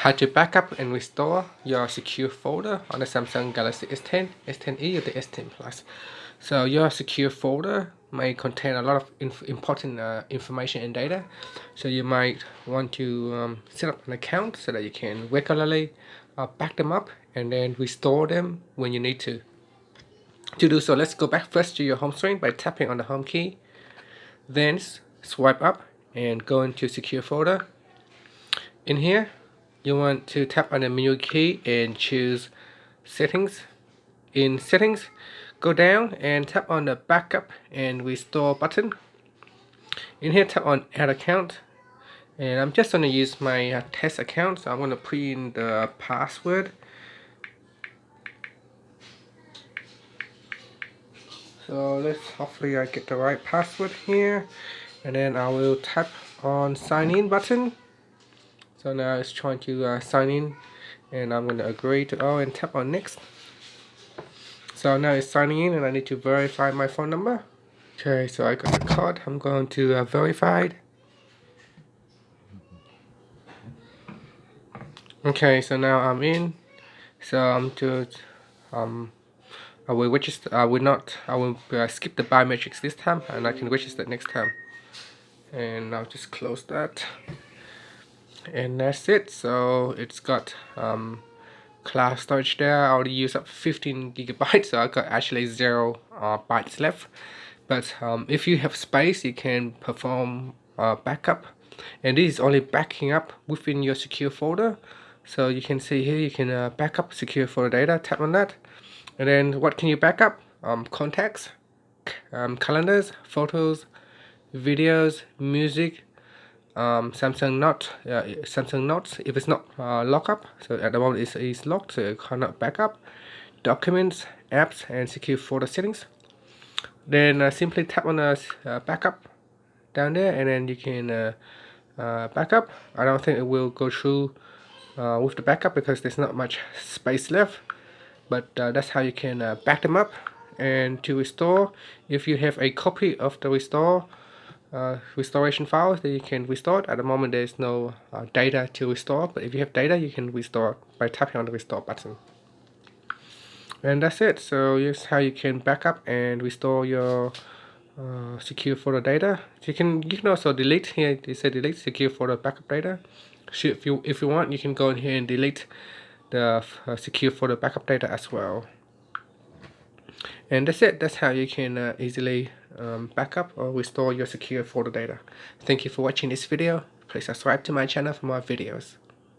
how to backup and restore your secure folder on the Samsung Galaxy S10, S10e, or the S10 Plus. So your secure folder may contain a lot of important information and data. So you might want to set up an account so that you can regularly back them up and then restore them when you need to. To do so, let's go back first to your home screen by tapping on the home key. Then swipe up and go into secure folder. In here, you want to tap on the menu key and choose settings. In settings, go down and tap on the backup and restore button. In here, tap on add account, and I'm just going to use my test account, so I'm going to put in the password. So hopefully I get the right password here, and then I will tap on sign in button. So now it's trying to sign in, and I'm going to agree to all and tap on next. So now it's signing in and I need to verify my phone number. Okay, so I got the code. I'm going to verify. Okay, so now I'm in. So I'm to I will register. I will skip the biometrics this time, and I can register next time. And I'll just close that. And that's it. So it's got cloud storage there. I already used up 15 gigabytes, so I got actually 0 bytes left. But if you have space, you can perform backup, and this is only backing up within your secure folder. So you can see here you can back up secure folder data. Tap on that, and then what can you back up? Contacts, calendars, photos, videos, music, Samsung Notes if it's not locked up. So at the moment it's locked, so you cannot back up. Documents, apps, and secure folder settings. Then simply tap on the backup down there, and then you can back up. I don't think it will go through with the backup because there's not much space left, but that's how you can back them up. And to restore, if you have a copy of the restoration files, then you can restore it. At the moment there's no data to restore, but if you have data you can restore it by tapping on the restore button. And that's it. So here's how you can back up and restore your secure folder data. You can also delete. Here it says delete secure folder backup data. So if you want, you can go in here and delete the secure folder backup data as well. And that's it. That's how you can easily back up or restore your secure folder data. Thank you for watching this video. Please subscribe to my channel for more videos.